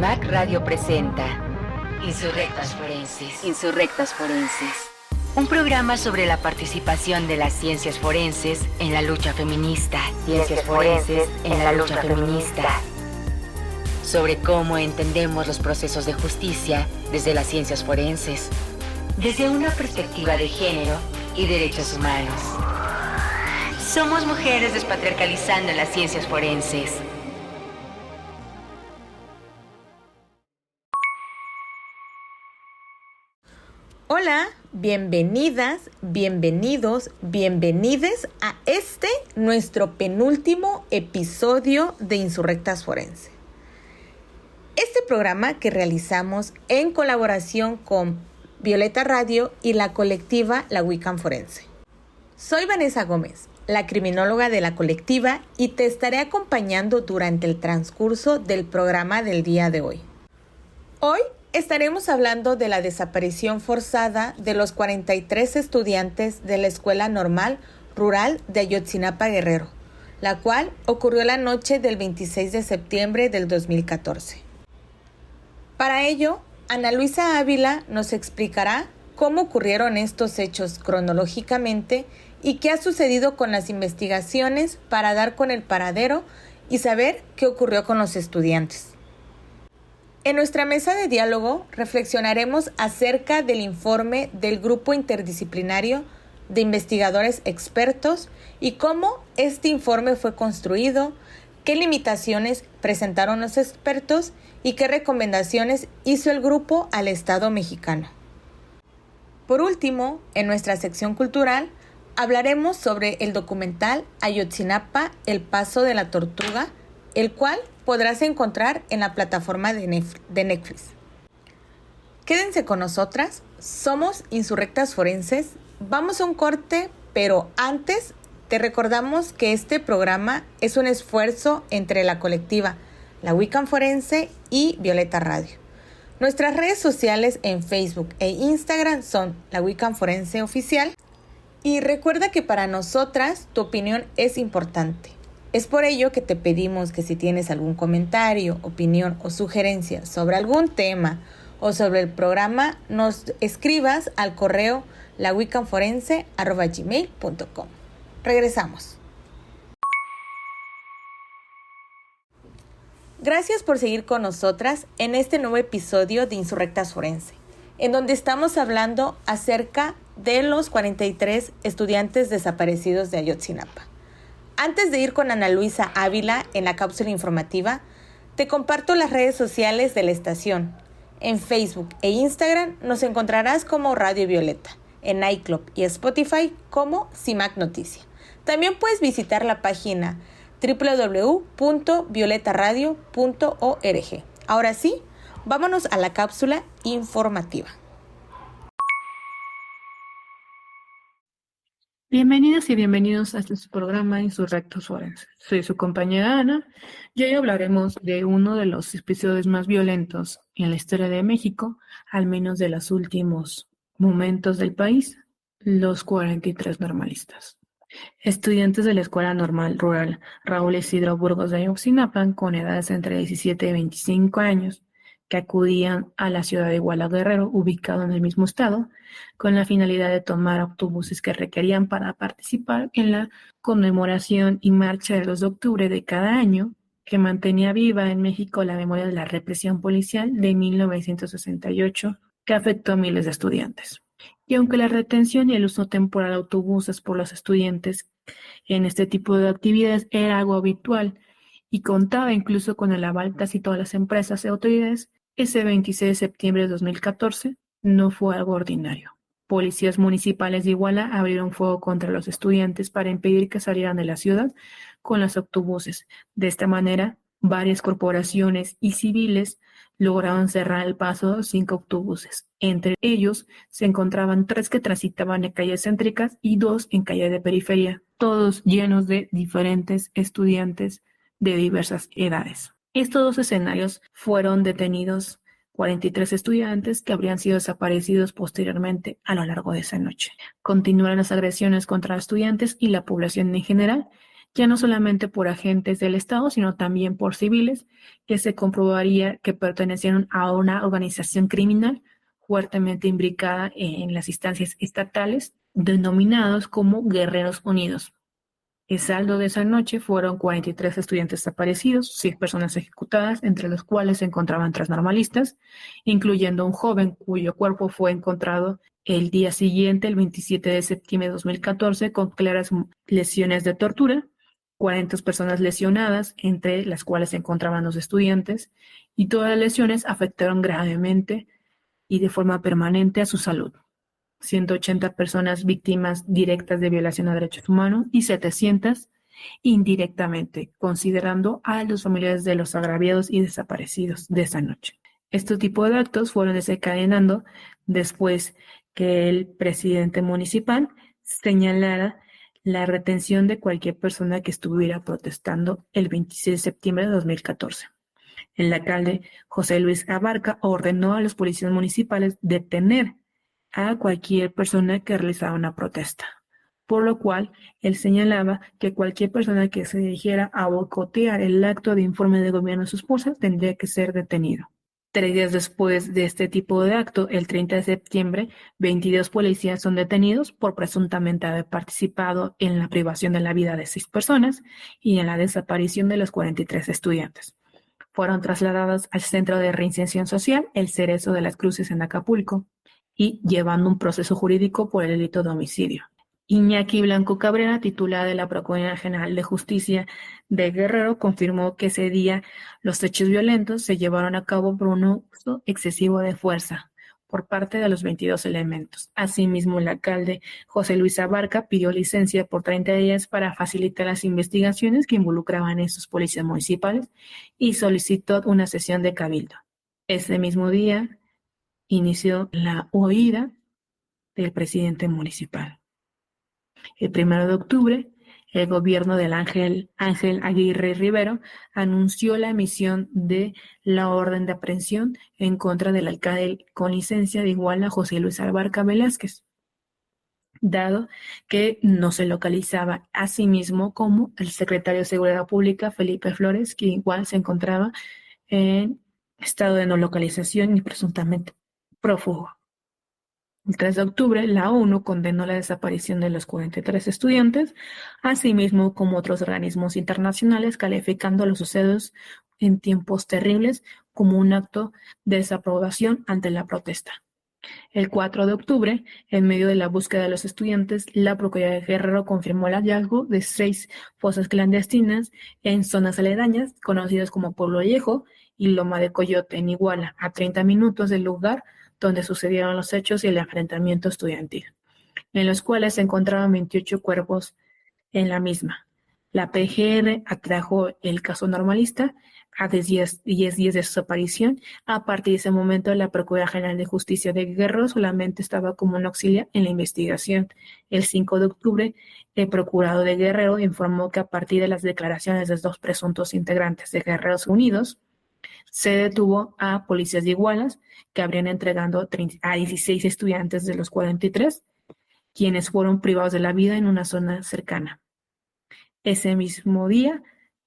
CIMAC Radio presenta Insurrectas Forenses. Insurrectas Forenses. Un programa sobre la participación de las ciencias forenses en la lucha feminista. Ciencias forenses en la lucha feminista. Sobre cómo entendemos los procesos de justicia desde las ciencias forenses, desde una perspectiva de género y derechos humanos. Somos mujeres despatriarcalizando las ciencias forenses. Hola, bienvenidas, bienvenidos, bienvenides a nuestro penúltimo episodio de Insurrectas Forenses. Este programa que realizamos en colaboración con Violeta Radio y la colectiva La Wiccan Forense. Soy Vanessa Gómez, la criminóloga de la colectiva, y te estaré acompañando durante el transcurso del programa del día de hoy. Hoy estaremos hablando de la desaparición forzada de los 43 estudiantes de la Escuela Normal Rural de Ayotzinapa, Guerrero, la cual ocurrió la noche del 26 de septiembre del 2014. Para ello, Ana Luisa Ávila nos explicará cómo ocurrieron estos hechos cronológicamente y qué ha sucedido con las investigaciones para dar con el paradero y saber qué ocurrió con los estudiantes. En nuestra mesa de diálogo reflexionaremos acerca del informe del Grupo Interdisciplinario de Investigadores Expertos y cómo este informe fue construido, qué limitaciones presentaron los expertos y qué recomendaciones hizo el grupo al Estado mexicano. Por último, en nuestra sección cultural, hablaremos sobre el documental Ayotzinapa, el paso de la tortuga, el cual podrás encontrar en la plataforma de Netflix. Quédense con nosotras, somos Insurrectas Forenses. Vamos a un corte, pero antes te recordamos que este programa es un esfuerzo entre la colectiva La Wiccan Forense y Violeta Radio. Nuestras redes sociales en Facebook e Instagram son La Wiccan Forense Oficial. Y recuerda que para nosotras tu opinión es importante. Es por ello que te pedimos que si tienes algún comentario, opinión o sugerencia sobre algún tema o sobre el programa, nos escribas al correo lawiccanforense@gmail.com. Regresamos. Gracias por seguir con nosotras en este nuevo episodio de Insurrectas Forense, en donde estamos hablando acerca de los 43 estudiantes desaparecidos de Ayotzinapa. Antes de ir con Ana Luisa Ávila en la cápsula informativa, te comparto las redes sociales de la estación. En Facebook e Instagram nos encontrarás como Radio Violeta, en iClub y Spotify como CIMAC Noticia. También puedes visitar la página www.violetaradio.org. Ahora sí, vámonos a la cápsula informativa. Bienvenidas y bienvenidos a este programa Insurrectos Forenses. Soy su compañera Ana y hoy hablaremos de uno de los episodios más violentos en la historia de México, al menos de los últimos momentos del país, los 43 normalistas. Estudiantes de la Escuela Normal Rural Raúl Isidro Burgos de Ayotzinapa, con edades entre 17 y 25 años, que acudían a la ciudad de Iguala Guerrero, ubicado en el mismo estado, con la finalidad de tomar autobuses que requerían para participar en la conmemoración y marcha del 2 de octubre de cada año, que mantenía viva en México la memoria de la represión policial de 1968, que afectó a miles de estudiantes. Y aunque la retención y el uso temporal de autobuses por los estudiantes en este tipo de actividades era algo habitual y contaba incluso con el aval casi todas las empresas y autoridades, ese 26 de septiembre de 2014 no fue algo ordinario. Policías municipales de Iguala abrieron fuego contra los estudiantes para impedir que salieran de la ciudad con los autobuses. De esta manera, varias corporaciones y civiles lograron cerrar el paso de 5 autobuses. Entre ellos se encontraban 3 que transitaban en calles céntricas y 2 en calles de periferia, todos llenos de diferentes estudiantes de diversas edades. Estos 2 escenarios fueron detenidos 43 estudiantes que habrían sido desaparecidos posteriormente a lo largo de esa noche. Continuaron las agresiones contra estudiantes y la población en general, ya no solamente por agentes del Estado, sino también por civiles, que se comprobaría que pertenecieron a una organización criminal fuertemente imbricada en las instancias estatales, denominados como Guerreros Unidos. El saldo de esa noche fueron 43 estudiantes desaparecidos, 6 personas ejecutadas, entre los cuales se encontraban 3 normalistas, incluyendo un joven cuyo cuerpo fue encontrado el día siguiente, el 27 de septiembre de 2014, con claras lesiones de tortura, 40 personas lesionadas, entre las cuales se encontraban los estudiantes, y todas las lesiones afectaron gravemente y de forma permanente a su salud. 180 personas víctimas directas de violación a derechos humanos y 700 indirectamente, considerando a los familiares de los agraviados y desaparecidos de esa noche. Este tipo de actos fueron desencadenando después que el presidente municipal señalara la retención de cualquier persona que estuviera protestando el 26 de septiembre de 2014. El alcalde José Luis Abarca ordenó a los policías municipales detener a cualquier persona que realizaba una protesta, por lo cual él señalaba que cualquier persona que se dirigiera a boicotear el acto de informe de gobierno de su esposa tendría que ser detenido. 3 días después de este tipo de acto, el 30 de septiembre, 22 policías son detenidos por presuntamente haber participado en la privación de la vida de 6 personas y en la desaparición de los 43 estudiantes. Fueron trasladados al Centro de Reinserción Social, el Cerezo de las Cruces en Acapulco, y llevando un proceso jurídico por el delito de homicidio. Iñaki Blanco Cabrera, titular de la Procuraduría General de Justicia de Guerrero, confirmó que ese día los hechos violentos se llevaron a cabo por un uso excesivo de fuerza por parte de los 22 elementos. Asimismo, el alcalde José Luis Abarca pidió licencia por 30 días para facilitar las investigaciones que involucraban a esos policías municipales y solicitó una sesión de cabildo. Ese mismo día inició la huida del presidente municipal. El 1 de octubre, el gobierno del Ángel Aguirre Rivero anunció la emisión de la orden de aprehensión en contra del alcalde con licencia de Iguala, José Luis Abarca Velázquez, dado que no se localizaba a sí mismo como el secretario de Seguridad Pública, Felipe Flores, que igual se encontraba en estado de no localización y presuntamente prófugo. El 3 de octubre, la ONU condenó la desaparición de los 43 estudiantes, asimismo como otros organismos internacionales, calificando los sucesos en tiempos terribles como un acto de desaprobación ante la protesta. El 4 de octubre, en medio de la búsqueda de los estudiantes, la Procuraduría de Guerrero confirmó el hallazgo de 6 fosas clandestinas en zonas aledañas, conocidas como Pueblo Viejo y Loma de Coyote, en Iguala, a 30 minutos del lugar donde sucedieron los hechos y el enfrentamiento estudiantil, en los cuales se encontraban 28 cuerpos en la misma. La PGR atrajo el caso normalista a 10 días de su aparición. A partir de ese momento, la Procuraduría General de Justicia de Guerrero solamente estaba como un auxiliar en la investigación. El 5 de octubre, el procurador de Guerrero informó que a partir de las declaraciones de los 2 presuntos integrantes de Guerreros Unidos, se detuvo a policías de Igualas que habrían entregado a 16 estudiantes de los 43, quienes fueron privados de la vida en una zona cercana. Ese mismo día,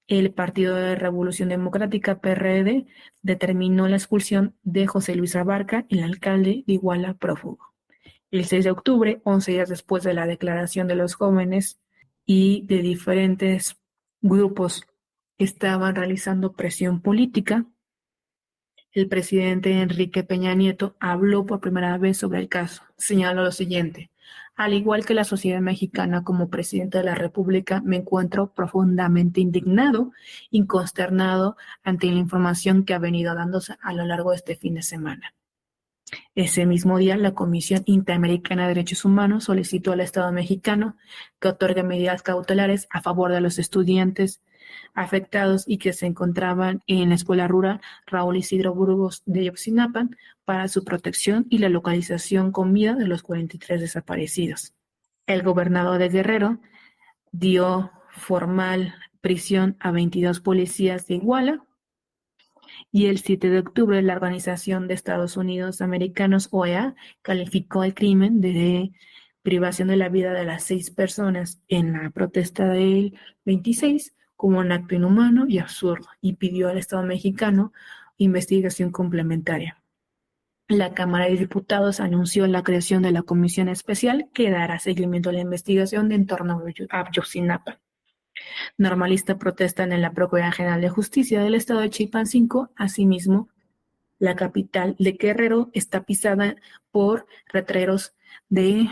el Partido de Revolución Democrática, PRD, determinó la expulsión de José Luis Abarca, el alcalde de Iguala prófugo. El 6 de octubre, 11 días después de la declaración de los jóvenes y de diferentes grupos que estaban realizando presión política, el presidente Enrique Peña Nieto habló por primera vez sobre el caso. Señaló lo siguiente: al igual que la sociedad mexicana, como presidente de la República, me encuentro profundamente indignado y consternado ante la información que ha venido dándose a lo largo de este fin de semana. Ese mismo día, la Comisión Interamericana de Derechos Humanos solicitó al Estado mexicano que otorgue medidas cautelares a favor de los estudiantes afectados y que se encontraban en la escuela rural Raúl Isidro Burgos de Ayotzinapa para su protección y la localización con vida de los 43 desaparecidos. El gobernador de Guerrero dio formal prisión a 22 policías de Iguala, y el 7 de octubre la Organización de Estados Unidos Americanos, OEA, calificó el crimen de privación de la vida de las 6 personas en la protesta del 26 como un acto inhumano y absurdo, y pidió al Estado mexicano investigación complementaria. La Cámara de Diputados anunció la creación de la comisión especial que dará seguimiento a la investigación en torno a Ayotzinapa. Normalista protestan en la Procuraduría General de Justicia del Estado de Chilpancingo. Asimismo, la capital de Guerrero está pisada por letreros de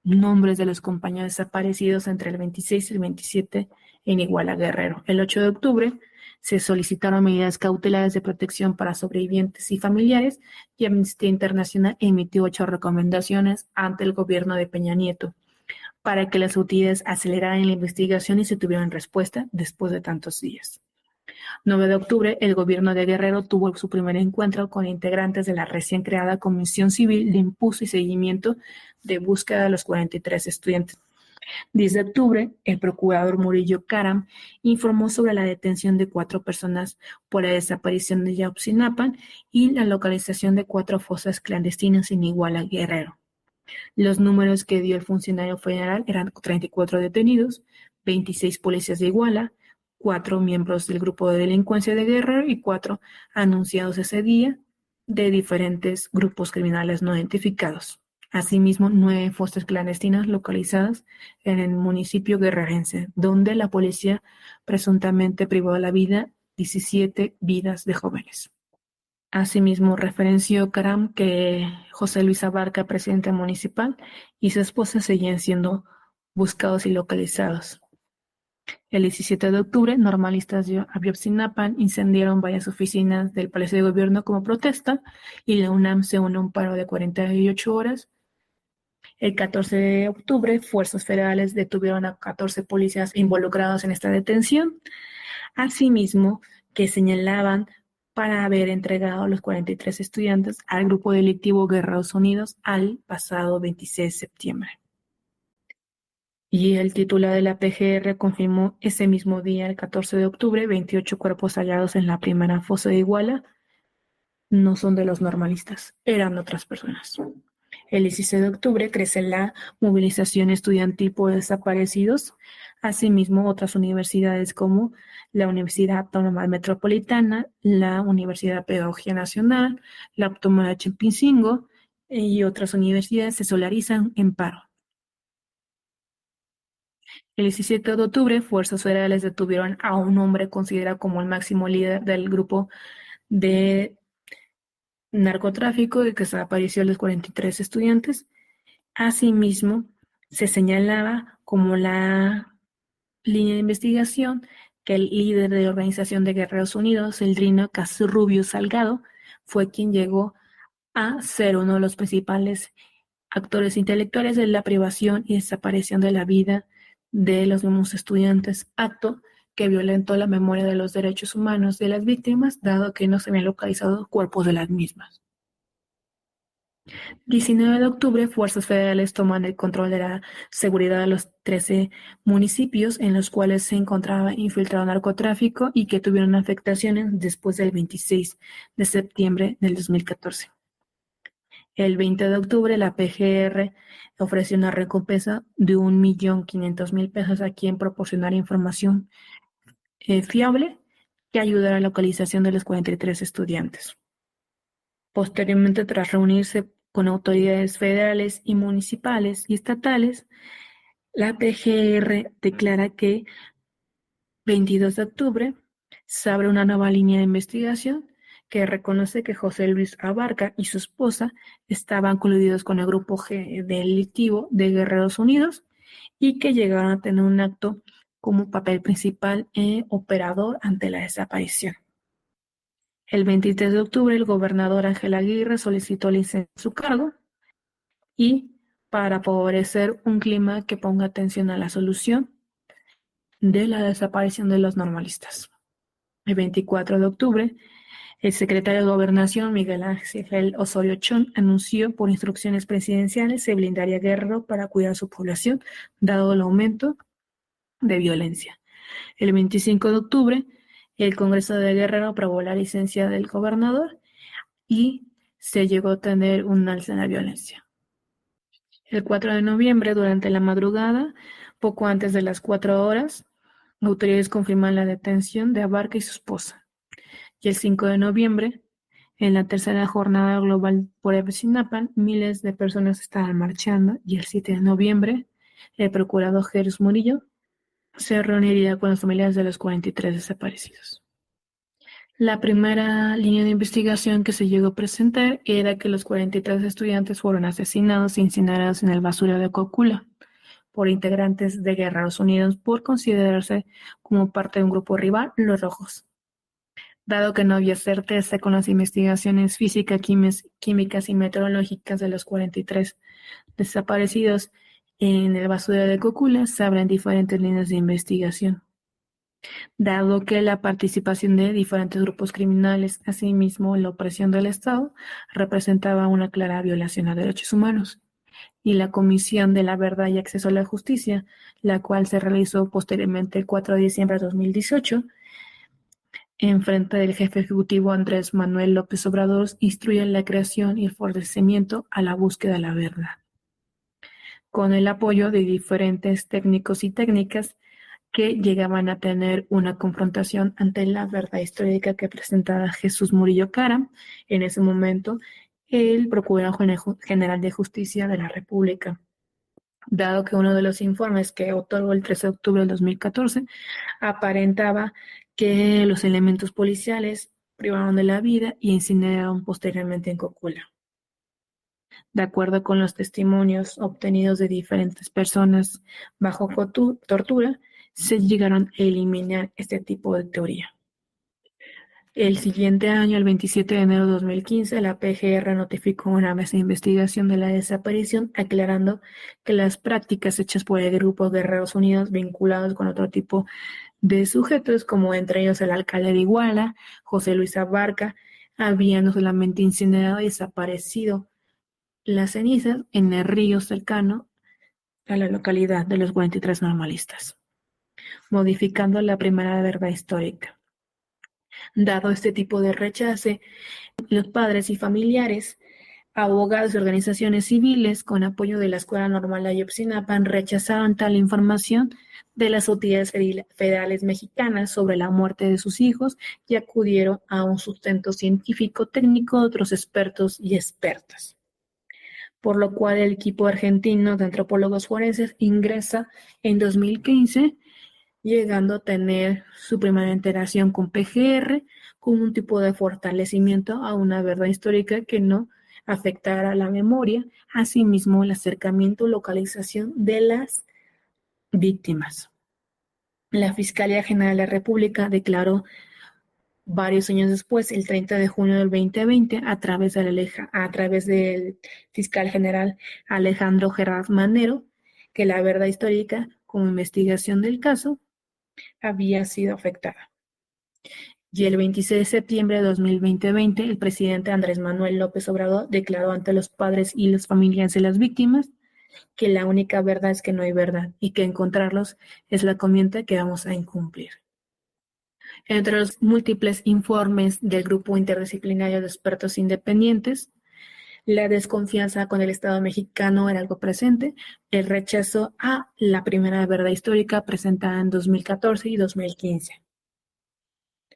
nombres de los compañeros desaparecidos entre el 26 y el 27 en Iguala, Guerrero. El 8 de octubre se solicitaron medidas cautelares de protección para sobrevivientes y familiares, y Amnistía Internacional emitió 8 recomendaciones ante el gobierno de Peña Nieto para que las autoridades aceleraran la investigación y se tuvieran respuesta después de tantos días. 9 de octubre, el gobierno de Guerrero tuvo su primer encuentro con integrantes de la recién creada Comisión Civil de Impulso y Seguimiento de Búsqueda de los 43 estudiantes. 10 de octubre, el procurador Murillo Karam informó sobre la detención de 4 personas por la desaparición de Ayotzinapa y la localización de 4 fosas clandestinas en Iguala, Guerrero. Los números que dio el funcionario federal eran 34 detenidos, 26 policías de Iguala, 4 miembros del grupo de delincuencia de Guerrero y 4 anunciados ese día de diferentes grupos criminales no identificados. Asimismo, 9 fosas clandestinas localizadas en el municipio guerrerense, donde la policía presuntamente privó de la vida 17 vidas de jóvenes. Asimismo, referenció Karam que José Luis Abarca, presidente municipal, y su esposa seguían siendo buscados y localizados. El 17 de octubre, normalistas de Ayotzinapa incendiaron varias oficinas del Palacio de Gobierno como protesta, y la UNAM se unió a un paro de 48 horas. El 14 de octubre, fuerzas federales detuvieron a 14 policías involucrados en esta detención. Asimismo, que señalaban para haber entregado a los 43 estudiantes al grupo delictivo Guerreros Unidos al pasado 26 de septiembre. Y el titular de la PGR confirmó ese mismo día, el 14 de octubre, 28 cuerpos hallados en la primera fosa de Iguala no son de los normalistas, eran otras personas. El 16 de octubre crece la movilización estudiantil por desaparecidos. Asimismo, otras universidades como la Universidad Autónoma Metropolitana, la Universidad Pedagógica Nacional, la Autónoma de Chilpancingo y otras universidades se solidarizan en paro. El 17 de octubre, fuerzas federales detuvieron a un hombre considerado como el máximo líder del grupo de narcotráfico de que desapareció a los 43 estudiantes. Asimismo, se señalaba como la línea de investigación que el líder de la Organización de Guerreros Unidos, Eldrino Casrubio Salgado, fue quien llegó a ser uno de los principales actores intelectuales de la privación y desaparición de la vida de los mismos estudiantes, acto que violentó la memoria de los derechos humanos de las víctimas, dado que no se habían localizado cuerpos de las mismas. 19 de octubre, fuerzas federales toman el control de la seguridad de los 13 municipios en los cuales se encontraba infiltrado narcotráfico y que tuvieron afectaciones después del 26 de septiembre del 2014. El 20 de octubre, la PGR ofreció una recompensa de $1.500.000 a quien proporcionara información fiable que ayudara a la localización de los 43 estudiantes. Posteriormente, tras reunirse con autoridades federales y municipales y estatales, la PGR declara que 22 de octubre se abre una nueva línea de investigación que reconoce que José Luis Abarca y su esposa estaban coludidos con el grupo delictivo de Guerreros Unidos y que llegaron a tener un acto como papel principal operador ante la desaparición. El 23 de octubre, el gobernador Ángel Aguirre solicitó licencia en su cargo y para favorecer un clima que ponga atención a la solución de la desaparición de los normalistas. El 24 de octubre, el secretario de Gobernación, Miguel Ángel Osorio Chong, anunció por instrucciones presidenciales se blindaría Guerrero para cuidar a su población, dado el aumento de violencia. El 25 de octubre, el Congreso de Guerrero aprobó la licencia del gobernador y se llegó a tener un alza en la violencia. El 4 de noviembre, durante la madrugada, poco antes de las 4 horas, autoridades confirman la detención de Abarca y su esposa. Y el 5 de noviembre, en la tercera jornada global por Ayotzinapa, miles de personas estaban marchando. Y el 7 de noviembre, el procurador Jesús Murillo se reuniría con los familiares de los 43 desaparecidos. La primera línea de investigación que se llegó a presentar era que los 43 estudiantes fueron asesinados e incinerados en el basurero de Cocula por integrantes de Guerreros Unidos por considerarse como parte de un grupo rival, los Rojos. Dado que no había certeza con las investigaciones físicas, químicas y meteorológicas de los 43 desaparecidos en el basurero de Cocula, se abren diferentes líneas de investigación. Dado que la participación de diferentes grupos criminales, asimismo la opresión del Estado, representaba una clara violación a derechos humanos, y la Comisión de la Verdad y Acceso a la Justicia, la cual se realizó posteriormente el 4 de diciembre de 2018, en frente del jefe ejecutivo Andrés Manuel López Obrador, instruye la creación y el fortalecimiento a la búsqueda de la verdad. Con el apoyo de diferentes técnicos y técnicas que llegaban a tener una confrontación ante la verdad histórica que presentaba Jesús Murillo Caram, en ese momento el Procurador General de Justicia de la República. Dado que uno de los informes que otorgó el 13 de octubre del 2014 aparentaba que los elementos policiales privaron de la vida y incineraron posteriormente en Cocula. De acuerdo con los testimonios obtenidos de diferentes personas bajo tortura, se llegaron a eliminar este tipo de teoría. El siguiente año, el 27 de enero de 2015, la PGR notificó una mesa de investigación de la desaparición, aclarando que las prácticas hechas por el grupo Guerreros Unidos vinculados con otro tipo de sujetos, como entre ellos el alcalde de Iguala, José Luis Abarca, habían no solamente incinerado y desaparecido las cenizas en el río cercano a la localidad de los 43 normalistas, modificando la primera verdad histórica. Dado este tipo de rechazo, los padres y familiares, abogados y organizaciones civiles, con apoyo de la Escuela Normal de Ayotzinapa, rechazaron tal información de las autoridades federales mexicanas sobre la muerte de sus hijos y acudieron a un sustento científico técnico de otros expertos y expertas. Por lo cual el equipo argentino de antropólogos forenses ingresa en 2015, llegando a tener su primera interacción con PGR, con un tipo de fortalecimiento a una verdad histórica que no afectara la memoria, asimismo el acercamiento, localización de las víctimas. La Fiscalía General de la República declaró varios años después, el 30 de junio del 2020, a través del fiscal general Alejandro Gerard Manero, que la verdad histórica como investigación del caso había sido afectada. Y el 26 de septiembre de 2020, el presidente Andrés Manuel López Obrador declaró ante los padres y las familias de las víctimas que la única verdad es que no hay verdad y que encontrarlos es la encomienda que vamos a incumplir. Entre los múltiples informes del grupo interdisciplinario de expertos independientes, la desconfianza con el Estado mexicano era algo presente, el rechazo a la primera verdad histórica presentada en 2014 y 2015.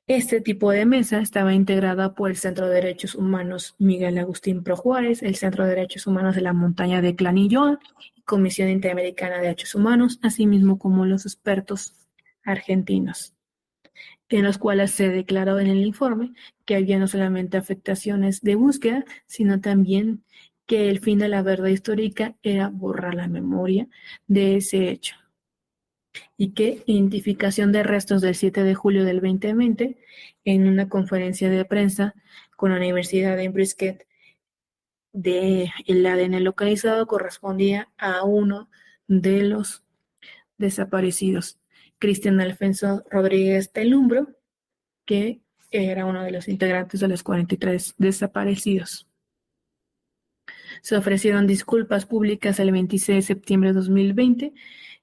Este tipo de mesa estaba integrada por el Centro de Derechos Humanos Miguel Agustín Pro Juárez, el Centro de Derechos Humanos de la Montaña de Clanilloa, Comisión Interamericana de Derechos Humanos, asimismo como los expertos argentinos, en los cuales se declaró en el informe que había no solamente afectaciones de búsqueda, sino también que el fin de la verdad histórica era borrar la memoria de ese hecho. Y que identificación de restos del 7 de julio del 2020, en una conferencia de prensa con la Universidad de Brisket, el ADN localizado correspondía a uno de los desaparecidos, Cristian Alfonso Rodríguez Telumbro, que era uno de los integrantes de los 43 desaparecidos. Se ofrecieron disculpas públicas el 26 de septiembre de 2020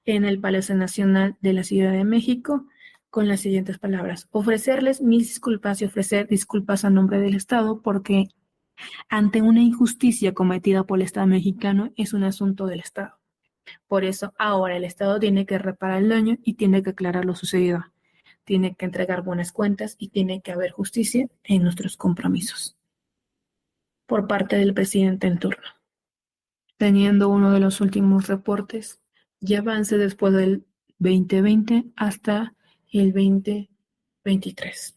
en el Palacio Nacional de la Ciudad de México con las siguientes palabras: ofrecerles mis disculpas y ofrecer disculpas a nombre del Estado porque ante una injusticia cometida por el Estado mexicano es un asunto del Estado. Por eso ahora el Estado tiene que reparar el daño y tiene que aclarar lo sucedido. Tiene que entregar buenas cuentas y tiene que haber justicia en nuestros compromisos por parte del presidente en turno. Teniendo uno de los últimos reportes, ya avance después del 2020 hasta el 2023.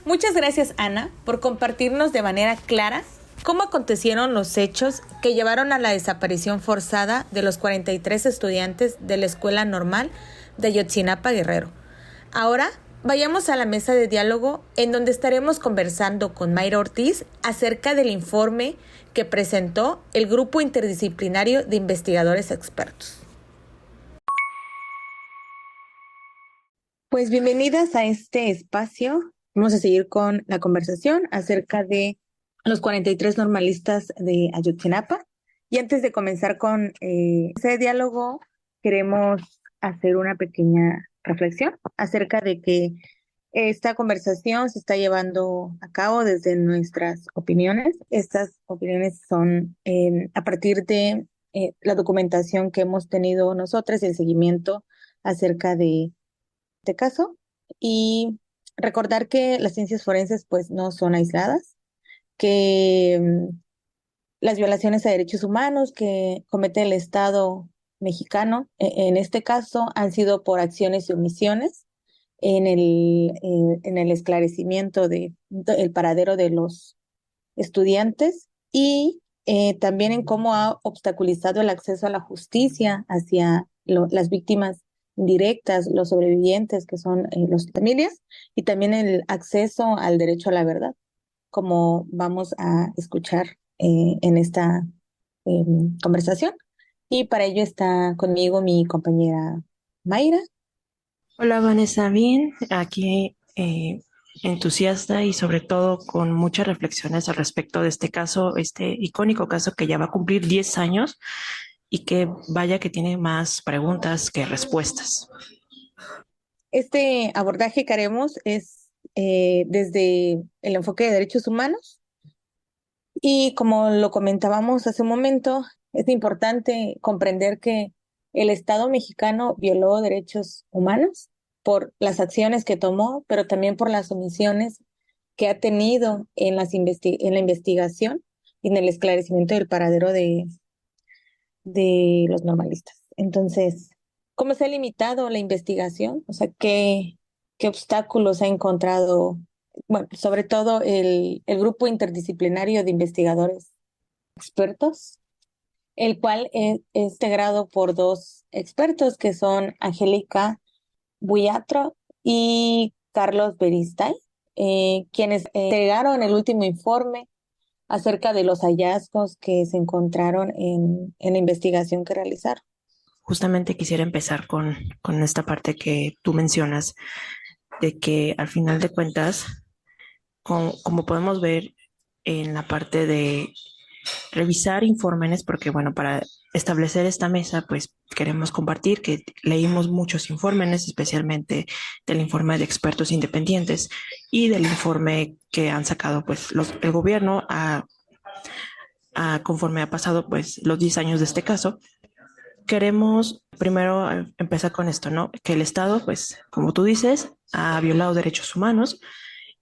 Muchas gracias, Ana, por compartirnos de manera clara cómo acontecieron los hechos que llevaron a la desaparición forzada de los 43 estudiantes de la Escuela Normal de Ayotzinapa, Guerrero. Ahora, vayamos a la mesa de diálogo en donde estaremos conversando con Mayra Ortiz acerca del informe que presentó el Grupo Interdisciplinario de Investigadores Expertos. Pues bienvenidas a este espacio. Vamos a seguir con la conversación acerca de los 43 normalistas de Ayotzinapa. Y antes de comenzar con ese diálogo, queremos hacer una pequeña reflexión acerca de que esta conversación se está llevando a cabo desde nuestras opiniones. Estas opiniones son a partir de la documentación que hemos tenido nosotros y el seguimiento acerca de este caso. Y recordar que las ciencias forenses pues no son aisladas, que las violaciones a derechos humanos que comete el Estado mexicano, en este caso, han sido por acciones y omisiones en el esclarecimiento del paradero de los estudiantes y también en cómo ha obstaculizado el acceso a la justicia hacia las víctimas directas, los sobrevivientes, que son las familias, y también el acceso al derecho a la verdad, como vamos a escuchar en esta conversación. Y para ello está conmigo mi compañera Mayra. Hola Vanessa, bien, aquí entusiasta y sobre todo con muchas reflexiones al respecto de este caso, este icónico caso que ya va a cumplir 10 años y que vaya que tiene más preguntas que respuestas. Este abordaje que haremos es desde el enfoque de derechos humanos y como lo comentábamos hace un momento, es importante comprender que el Estado mexicano violó derechos humanos por las acciones que tomó, pero también por las omisiones que ha tenido en la investigación y en el esclarecimiento del paradero de los normalistas. Entonces, ¿cómo se ha limitado la investigación? O sea, ¿qué obstáculos ha encontrado? Bueno, sobre todo el grupo interdisciplinario de investigadores expertos, el cual es integrado por dos expertos que son Angélica Buyatro y Carlos Beristay, quienes entregaron el último informe acerca de los hallazgos que se encontraron en la investigación que realizaron. Justamente quisiera empezar con esta parte que tú mencionas, de que al final de cuentas, como podemos ver en la parte de revisar informes, porque bueno, para establecer esta mesa, pues queremos compartir que leímos muchos informes, especialmente del informe de expertos independientes y del informe que han sacado pues el gobierno conforme ha pasado pues los 10 años de este caso. Queremos primero empezar con esto, ¿no? Que el Estado, pues, como tú dices, ha violado derechos humanos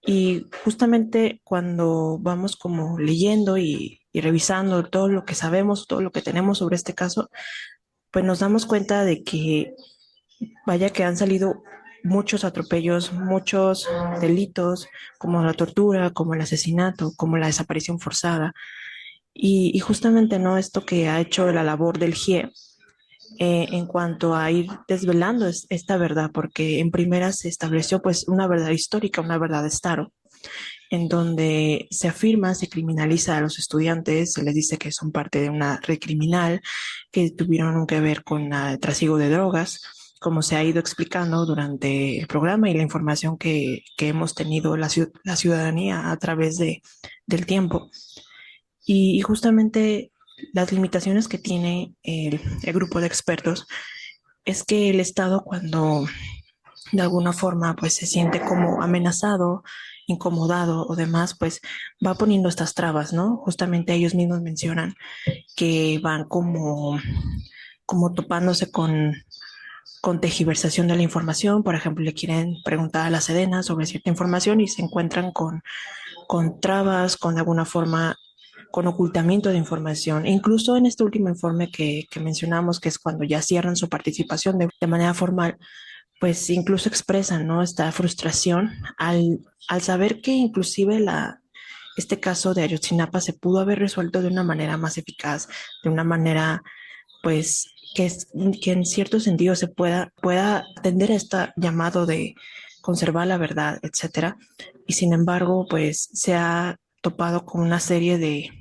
y justamente cuando vamos como leyendo y revisando todo lo que sabemos, todo lo que tenemos sobre este caso, pues nos damos cuenta de que vaya que han salido muchos atropellos, muchos delitos, como la tortura, como el asesinato, como la desaparición forzada. Y justamente, ¿no? Esto que ha hecho la labor del GIE en cuanto a ir desvelando esta verdad, porque en primera se estableció pues una verdad histórica, una verdad de Estado, en donde se afirma, se criminaliza a los estudiantes, se les dice que son parte de una red criminal, que tuvieron que ver con el trasiego de drogas, como se ha ido explicando durante el programa y la información que hemos tenido la ciudadanía a través del tiempo. Y justamente las limitaciones que tiene el grupo de expertos es que el Estado cuando de alguna forma pues se siente como amenazado, incomodado o demás, pues va poniendo estas trabas, ¿no? Justamente ellos mismos mencionan que van como topándose con tejiversación de la información. Por ejemplo, le quieren preguntar a la Sedena sobre cierta información y se encuentran con trabas, con alguna forma, con ocultamiento de información. Incluso en este último informe que mencionamos, que es cuando ya cierran su participación de manera formal, pues incluso expresan, ¿no?, esta frustración al saber que inclusive este caso de Ayotzinapa se pudo haber resuelto de una manera más eficaz, de una manera pues que en cierto sentido pueda atender a este llamado de conservar la verdad, etcétera. Y sin embargo, pues se ha topado con una serie de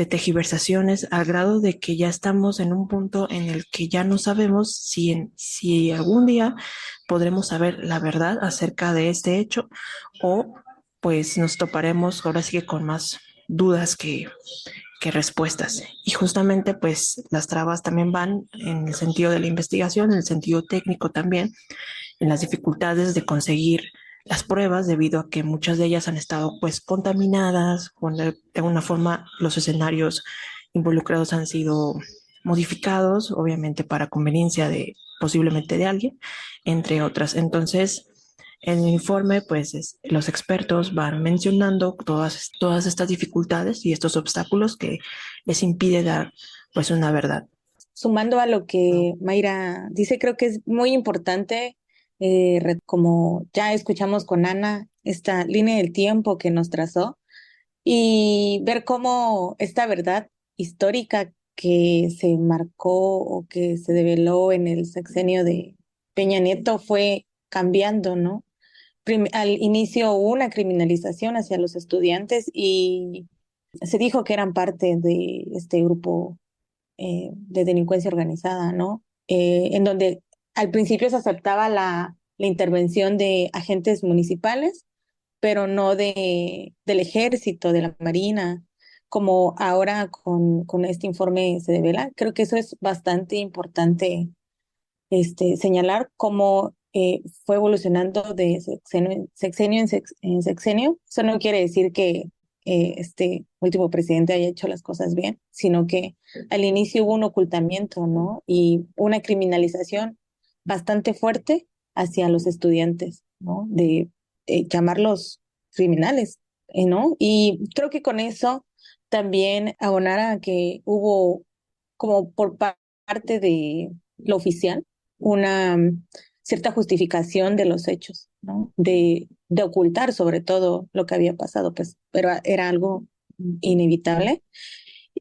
tejiversaciones al grado de que ya estamos en un punto en el que ya no sabemos si algún día podremos saber la verdad acerca de este hecho o pues nos toparemos ahora sí que con más dudas que respuestas. Y justamente pues las trabas también van en el sentido de la investigación, en el sentido técnico también, en las dificultades de conseguir las pruebas debido a que muchas de ellas han estado pues contaminadas, de alguna forma los escenarios involucrados han sido modificados, obviamente para conveniencia de posiblemente de alguien, entre otras. Entonces, en el informe, pues los expertos van mencionando todas estas dificultades y estos obstáculos que les impide dar pues una verdad. Sumando a lo que Mayra dice, creo que es muy importante, como ya escuchamos con Ana, esta línea del tiempo que nos trazó y ver cómo esta verdad histórica que se marcó o que se develó en el sexenio de Peña Nieto fue cambiando, ¿no? Al inicio hubo una criminalización hacia los estudiantes y se dijo que eran parte de este grupo de delincuencia organizada, ¿no? En donde al principio se aceptaba la intervención de agentes municipales, pero no del ejército, de la marina, como ahora con este informe se devela. Creo que eso es bastante importante señalar cómo fue evolucionando de sexenio en sexenio. Eso no quiere decir que este último presidente haya hecho las cosas bien, sino que al inicio hubo un ocultamiento, ¿no? Y una criminalización bastante fuerte hacia los estudiantes, ¿no? De llamarlos criminales, ¿no? Y creo que con eso también abonar a que hubo como por parte de lo oficial una cierta justificación de los hechos, ¿no? De ocultar sobre todo lo que había pasado, pues, pero era algo inevitable.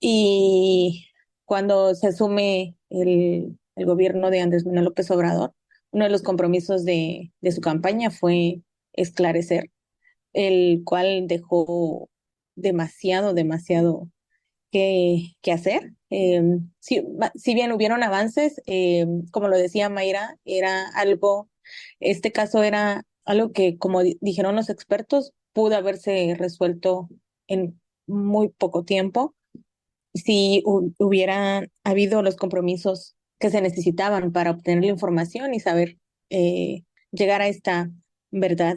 Y cuando se asume el gobierno de Andrés Manuel López Obrador, uno de los compromisos de su campaña fue esclarecer, el cual dejó demasiado que hacer. Si bien hubieron avances, como lo decía Mayra, era algo, este caso era algo que, como dijeron los expertos, pudo haberse resuelto en muy poco tiempo si hubiera habido los compromisos que se necesitaban para obtener la información y saber llegar a esta verdad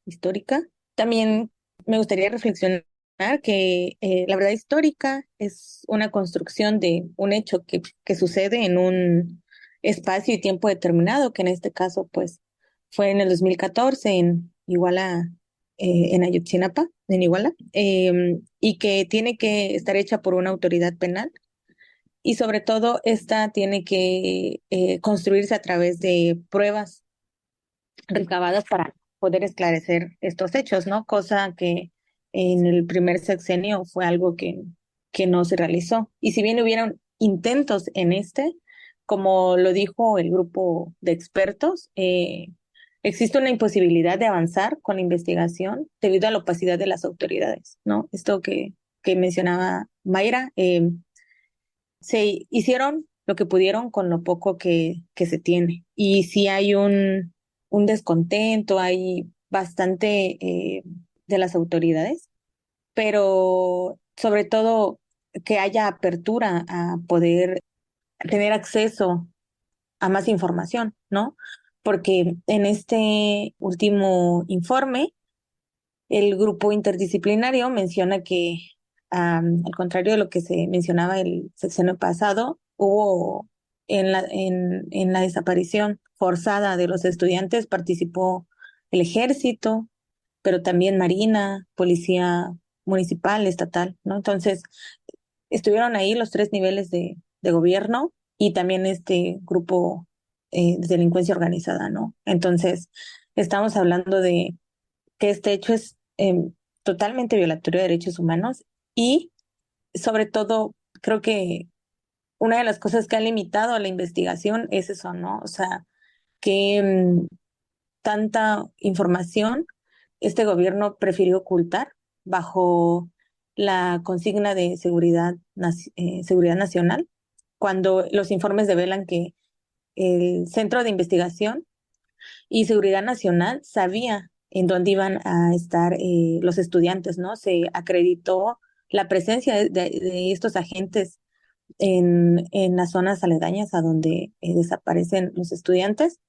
histórica. También me gustaría reflexionar que la verdad histórica es una construcción de un hecho que sucede en un espacio y tiempo determinado, que en este caso pues fue en el 2014 en Iguala, en Ayotzinapa, en Iguala, y que tiene que estar hecha por una autoridad penal y sobre todo esta tiene que construirse a través de pruebas recabadas para poder esclarecer estos hechos, ¿no? Cosa que en el primer sexenio fue algo que no se realizó. Y si bien hubieron intentos en como lo dijo el grupo de expertos, existe una imposibilidad de avanzar con la investigación debido a la opacidad de las autoridades, ¿no? Esto que mencionaba Mayra, se hicieron lo que pudieron con lo poco que se tiene. Y si hay un descontento, hay bastante de las autoridades, pero sobre todo que haya apertura a poder tener acceso a más información, ¿no? porque en este último informe, el grupo interdisciplinario menciona que, al contrario de lo que se mencionaba el sexenio pasado, hubo en la desaparición forzada de los estudiantes, participó el ejército, pero también Marina, policía municipal, estatal, ¿no? Entonces, estuvieron ahí los tres niveles de gobierno y también este grupo de delincuencia organizada, ¿no? Entonces, estamos hablando de que este hecho es totalmente violatorio de derechos humanos y sobre todo creo que una de las cosas que ha limitado a la investigación es eso, ¿no? O sea, que tanta información este gobierno prefirió ocultar bajo la consigna de seguridad nacional, cuando los informes develan que el Centro de Investigación y Seguridad Nacional sabía en dónde iban a estar los estudiantes, ¿no? Se acreditó la presencia de estos agentes en las zonas aledañas a donde desaparecen los estudiantes.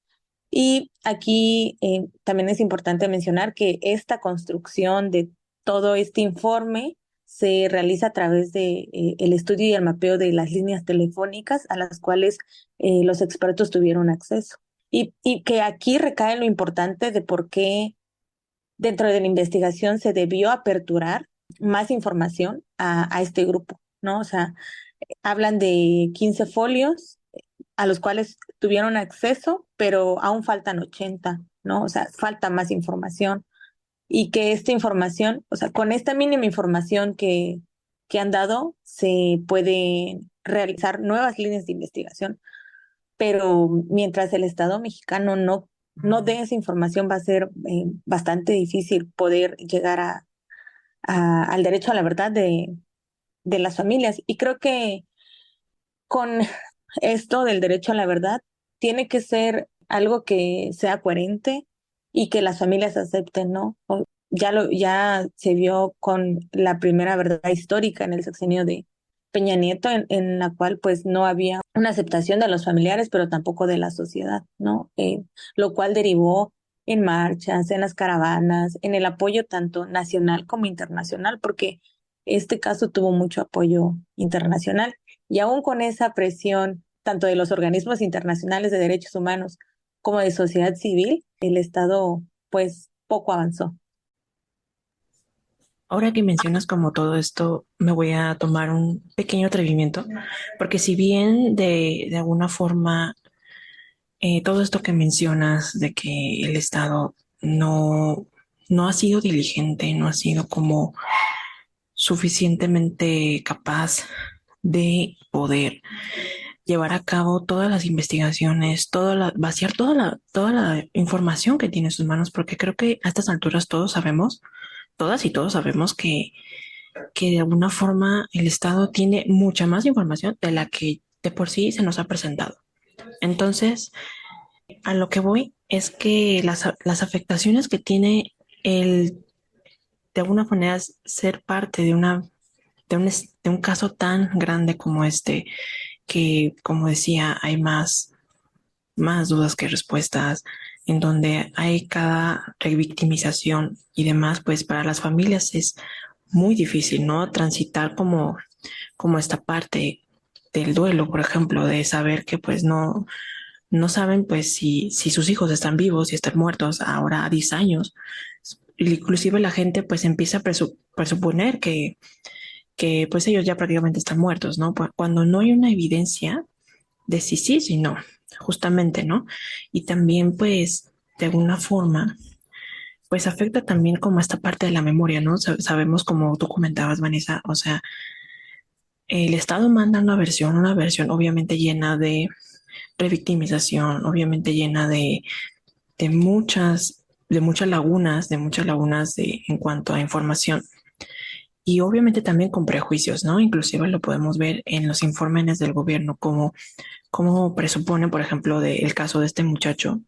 Y aquí también es importante mencionar que esta construcción de todo este informe se realiza a través de el estudio y el mapeo de las líneas telefónicas a las cuales los expertos tuvieron acceso. Y que aquí recae lo importante de por qué dentro de la investigación se debió aperturar más información a este grupo, ¿no? O sea, hablan de 15 folios a los cuales tuvieron acceso, pero aún faltan 80, ¿no? O sea, falta más información y que esta información, o sea, con esta mínima información que han dado, se puede realizar nuevas líneas de investigación, pero mientras el Estado mexicano no dé esa información, va a ser bastante difícil poder llegar al derecho a la verdad de las familias. Y creo que con esto del derecho a la verdad tiene que ser algo que sea coherente y que las familias acepten, ¿no? Ya se vio con la primera verdad histórica en el sexenio de Peña Nieto, en la cual pues no había una aceptación de los familiares, pero tampoco de la sociedad, ¿no? Lo cual derivó en marchas, en las caravanas, en el apoyo tanto nacional como internacional, porque este caso tuvo mucho apoyo internacional. Y aún con esa presión, tanto de los organismos internacionales de derechos humanos como de sociedad civil, el Estado pues poco avanzó. Ahora que mencionas como todo esto, me voy a tomar un pequeño atrevimiento, porque si bien de alguna forma todo esto que mencionas de que el Estado no ha sido diligente, no ha sido como suficientemente capaz de poder llevar a cabo todas las investigaciones, vaciar toda la información que tiene en sus manos, porque creo que a estas alturas todos sabemos, todas y todos sabemos que de alguna forma el Estado tiene mucha más información de la que de por sí se nos ha presentado. Entonces, a lo que voy es que las afectaciones que tiene el, de alguna manera, ser parte de un caso tan grande como este, que, como decía, hay más dudas que respuestas, en donde hay cada revictimización y demás, pues para las familias es muy difícil, ¿no? Transitar como esta parte del duelo, por ejemplo, de saber que pues no saben pues si sus hijos están vivos, si están muertos ahora a 10 años. Inclusive la gente pues empieza a presuponer que pues ellos ya prácticamente están muertos, ¿no? Cuando no hay una evidencia de si sí, si no, justamente, ¿no? Y también pues de alguna forma pues afecta también como esta parte de la memoria, ¿no? Sabemos como tú comentabas, Vanessa, o sea, el Estado manda una versión obviamente llena de revictimización, obviamente llena de de muchas lagunas en cuanto a información. Y obviamente también con prejuicios, ¿no? Inclusive lo podemos ver en los informes del gobierno, como presuponen, por ejemplo, del caso de este muchacho,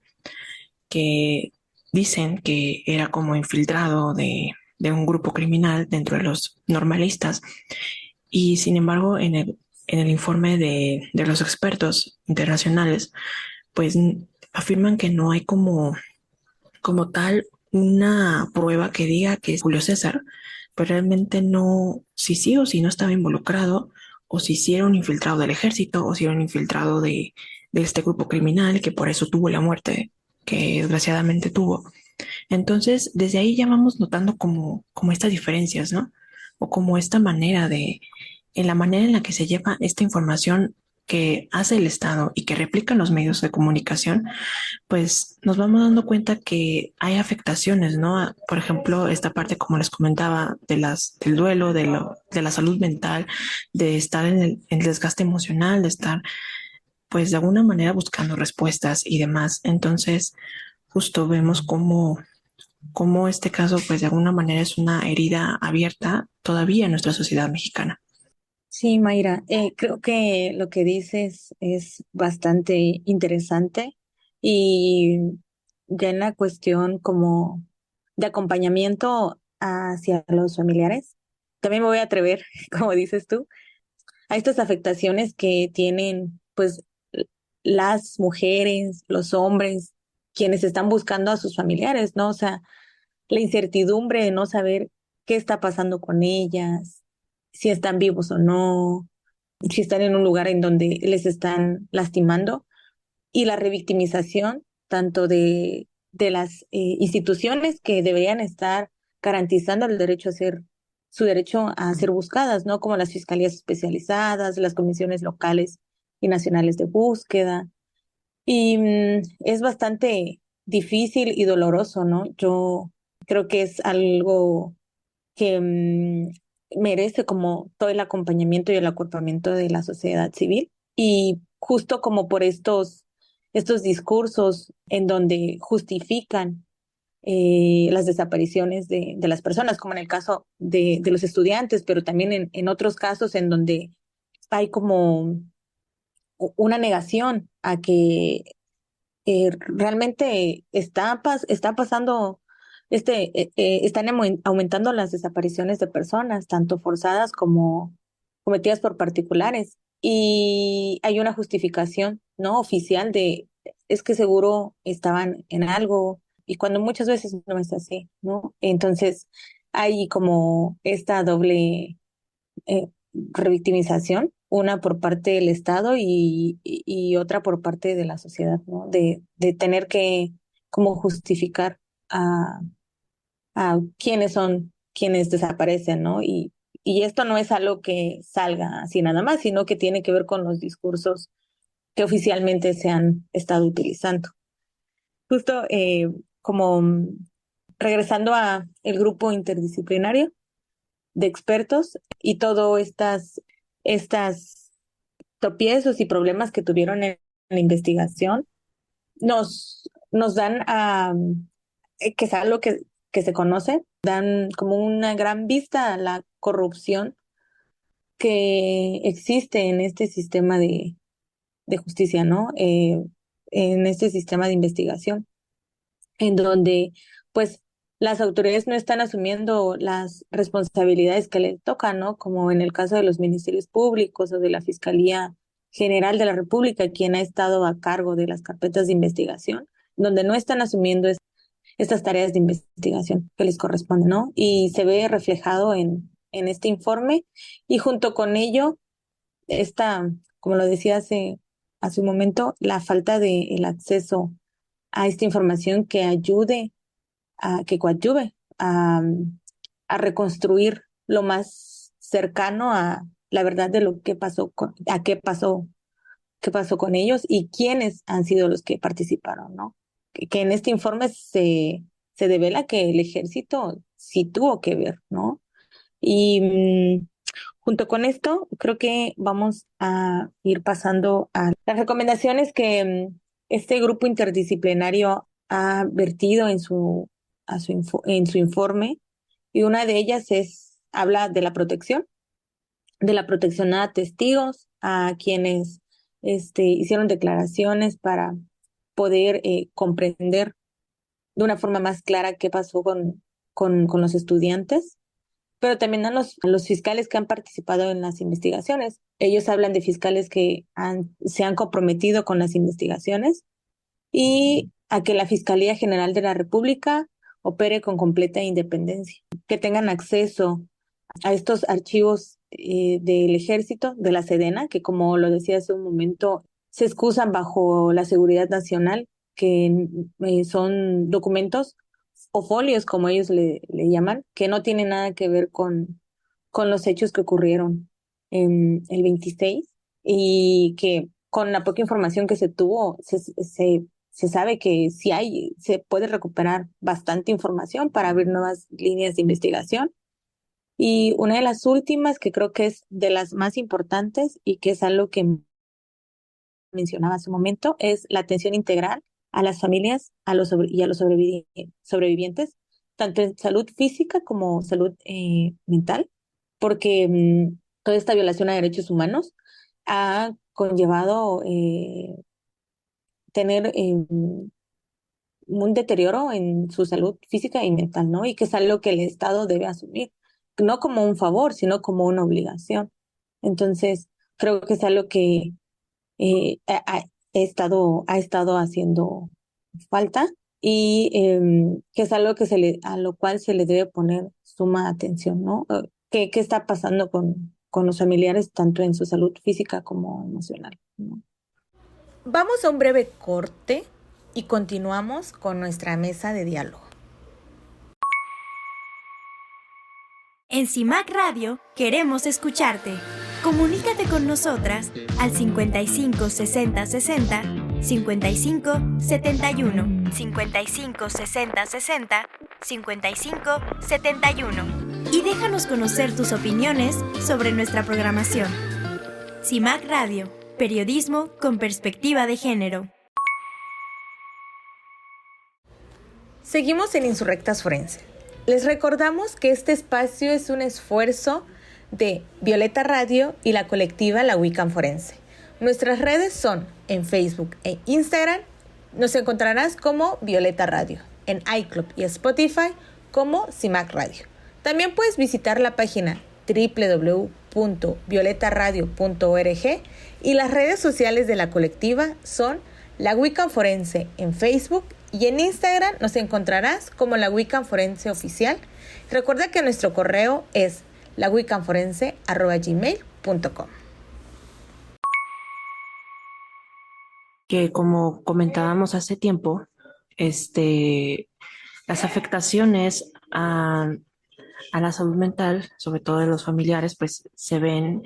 que dicen que era como infiltrado de un grupo criminal dentro de los normalistas. Y sin embargo, en el informe de los expertos internacionales, pues afirman que no hay como tal una prueba que diga que es Julio César, pero realmente no, si sí o si no estaba involucrado, o si sí era un infiltrado del ejército, o si era un infiltrado de este grupo criminal que por eso tuvo la muerte que desgraciadamente tuvo. Entonces, desde ahí ya vamos notando como estas diferencias, ¿no? O como esta manera en la manera en la que se lleva esta información que hace el Estado y que replican los medios de comunicación, pues nos vamos dando cuenta que hay afectaciones, ¿no? Por ejemplo, esta parte, como les comentaba, del duelo, de la salud mental, de estar en el desgaste emocional, de estar, pues, de alguna manera buscando respuestas y demás. Entonces, justo vemos cómo este caso, pues, de alguna manera es una herida abierta todavía en nuestra sociedad mexicana. Sí, Mayra, creo que lo que dices es bastante interesante y ya en la cuestión como de acompañamiento hacia los familiares, también me voy a atrever, como dices tú, a estas afectaciones que tienen pues las mujeres, los hombres, quienes están buscando a sus familiares, ¿no? O sea, la incertidumbre de no saber qué está pasando con ellas, si están vivos o no, si están en un lugar en donde les están lastimando, y la revictimización tanto de las instituciones que deberían estar garantizando el derecho a ser, su derecho a ser buscadas, ¿no? Como las fiscalías especializadas, las comisiones locales y nacionales de búsqueda. Y es bastante difícil y doloroso, ¿no? Yo creo que es algo que merece como todo el acompañamiento y el acuerpamiento de la sociedad civil. Y justo como por estos discursos en donde justifican las desapariciones de las personas, como en el caso de los estudiantes, pero también en otros casos en donde hay como una negación a que realmente está pasando, están aumentando las desapariciones de personas, tanto forzadas como cometidas por particulares. Y hay una justificación, ¿no? Oficial de, es que seguro estaban en algo, y cuando muchas veces no es así, ¿no? Entonces hay como esta doble revictimización, una por parte del Estado y otra por parte de la sociedad, ¿no? De tener que como justificar a, a quiénes son quienes desaparecen, ¿no? Y esto no es algo que salga así nada más, sino que tiene que ver con los discursos que oficialmente se han estado utilizando. Justo como regresando a el grupo interdisciplinario de expertos y todo estas tropiezos y problemas que tuvieron en la investigación, nos dan a, que es algo que se conoce, dan como una gran vista a la corrupción que existe en este sistema de justicia, ¿no? En este sistema de investigación, en donde pues las autoridades no están asumiendo las responsabilidades que les tocan, ¿no? Como en el caso de los ministerios públicos o de la Fiscalía General de la República, quien ha estado a cargo de las carpetas de investigación, donde no están asumiendo estas tareas de investigación que les corresponden, ¿no? Y se ve reflejado en este informe y junto con ello, esta, como lo decía hace un momento, la falta de el acceso a esta información que ayude que coadyuve a reconstruir lo más cercano a la verdad de lo que pasó a qué pasó con ellos y quiénes han sido los que participaron, ¿no? Que en este informe se devela que el ejército sí tuvo que ver, ¿no? Y junto con esto, creo que vamos a ir pasando a las recomendaciones que este grupo interdisciplinario ha vertido en su informe. Y una de ellas habla de la protección a testigos, a quienes hicieron declaraciones para poder comprender de una forma más clara qué pasó con los estudiantes, pero también a los fiscales que han participado en las investigaciones. Ellos hablan de fiscales que se han comprometido con las investigaciones y a que la Fiscalía General de la República opere con completa independencia, que tengan acceso a estos archivos del Ejército, de la Sedena, que como lo decía hace un momento, se excusan bajo la seguridad nacional, que son documentos o folios, como ellos le llaman, que no tienen nada que ver con los hechos que ocurrieron en el 26 y que con la poca información que se tuvo, se sabe que si hay, se puede recuperar bastante información para abrir nuevas líneas de investigación. Y una de las últimas, que creo que es de las más importantes y que es algo que mencionaba hace un momento, es la atención integral a las familias y a los sobrevivientes, tanto en salud física como salud mental, porque toda esta violación a derechos humanos ha conllevado tener un deterioro en su salud física y mental, ¿no? Y que es algo que el Estado debe asumir, no como un favor, sino como una obligación. Entonces, creo que es algo que ha estado haciendo falta y que es algo que a lo cual se le debe poner suma atención, ¿no? ¿Qué está pasando con los familiares, tanto en su salud física como emocional, ¿no? Vamos a un breve corte y continuamos con nuestra mesa de diálogo. En CIMAC Radio queremos escucharte. Comunícate con nosotras al 55 60 60 55 71, 55 60 60 55 71 y déjanos conocer tus opiniones sobre nuestra programación. CIMAC Radio, periodismo con perspectiva de género. Seguimos en Insurrectas Forenses. Les recordamos que este espacio es un esfuerzo de Violeta Radio y la colectiva La Wiccan Forense. Nuestras redes son en Facebook e Instagram. Nos encontrarás como Violeta Radio, en iClub y Spotify como CIMAC Radio. También puedes visitar la página www.violetaradio.org y las redes sociales de la colectiva son La Wiccan Forense en Facebook y en Instagram nos encontrarás como La Wiccan Forense Oficial. Recuerda que nuestro correo es lawiccanforense@gmail.com. Que como comentábamos hace tiempo, las afectaciones a la salud mental, sobre todo de los familiares, pues se ven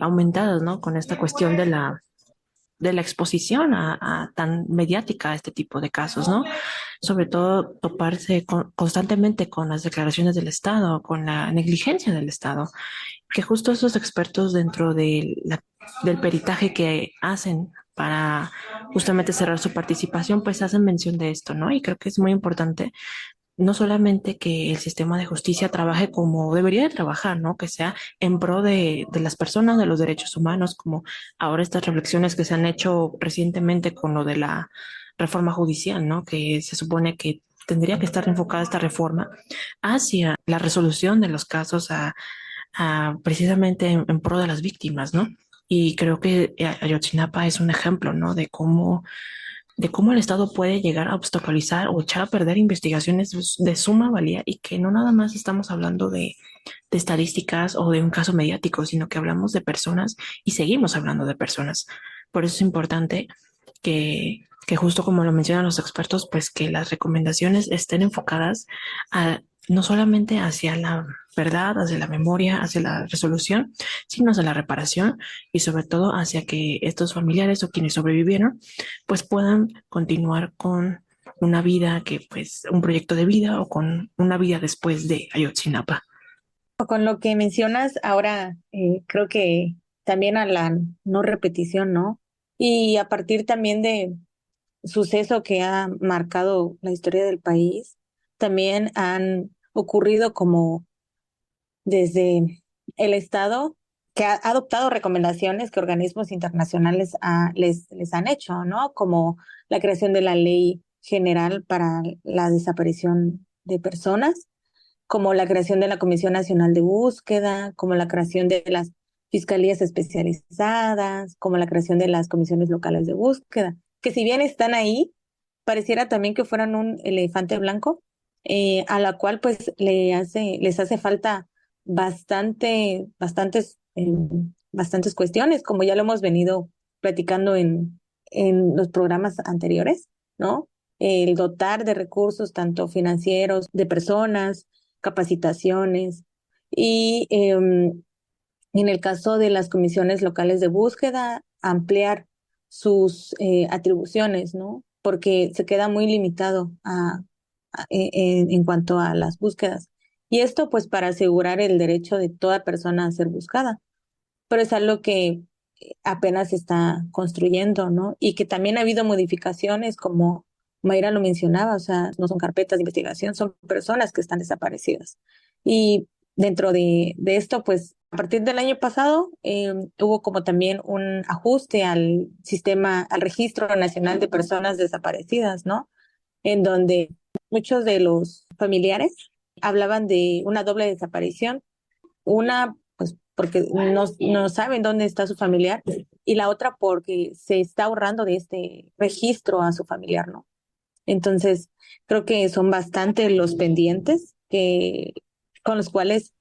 aumentadas, ¿no? Con esta cuestión de la exposición a tan mediática a este tipo de casos, ¿no? Sobre todo toparse constantemente con las declaraciones del Estado, con la negligencia del Estado, que justo esos expertos dentro del peritaje que hacen para justamente cerrar su participación, pues hacen mención de esto, ¿no? Y creo que es muy importante no solamente que el sistema de justicia trabaje como debería de trabajar, ¿no? Que sea en pro de las personas, de los derechos humanos, como ahora estas reflexiones que se han hecho recientemente con lo de la reforma judicial, ¿no? Que se supone que tendría que estar enfocada esta reforma hacia la resolución de los casos precisamente en pro de las víctimas, ¿no? Y creo que Ayotzinapa es un ejemplo, ¿no? De cómo el Estado puede llegar a obstaculizar o echar a perder investigaciones de suma valía y que no nada más estamos hablando de estadísticas o de un caso mediático, sino que hablamos de personas y seguimos hablando de personas. Por eso es importante que justo como lo mencionan los expertos, pues que las recomendaciones estén enfocadas no solamente hacia la verdad, hacia la memoria, hacia la resolución, sino hacia la reparación y sobre todo hacia que estos familiares o quienes sobrevivieron pues puedan continuar con una vida un proyecto de vida o con una vida después de Ayotzinapa. Con lo que mencionas ahora, creo que también a la no repetición, ¿no? Y a partir también de suceso que ha marcado la historia del país, también han ocurrido como desde el Estado que ha adoptado recomendaciones que organismos internacionales les han hecho, ¿no? Como la creación de la Ley General para la Desaparición de Personas, como la creación de la Comisión Nacional de Búsqueda, como la creación de las fiscalías especializadas, como la creación de las comisiones locales de búsqueda, que si bien están ahí, pareciera también que fueran un elefante blanco, a la cual pues les hace falta bastantes cuestiones, como ya lo hemos venido platicando en los programas anteriores, ¿no? El dotar de recursos, tanto financieros, de personas, capacitaciones, y en el caso de las comisiones locales de búsqueda, ampliar sus atribuciones, ¿no? Porque se queda muy limitado en cuanto a las búsquedas. Y esto pues para asegurar el derecho de toda persona a ser buscada. Pero es algo que apenas se está construyendo, ¿no? Y que también ha habido modificaciones, como Mayra lo mencionaba, o sea, no son carpetas de investigación, son personas que están desaparecidas. Y dentro de esto, pues a partir del año pasado hubo como también un ajuste al sistema, al Registro Nacional de Personas Desaparecidas, ¿no? En donde muchos de los familiares hablaban de una doble desaparición, una pues porque no saben dónde está su familiar, y la otra porque se está ahorrando de este registro a su familiar, ¿no? Entonces, creo que son bastante los pendientes con los cuales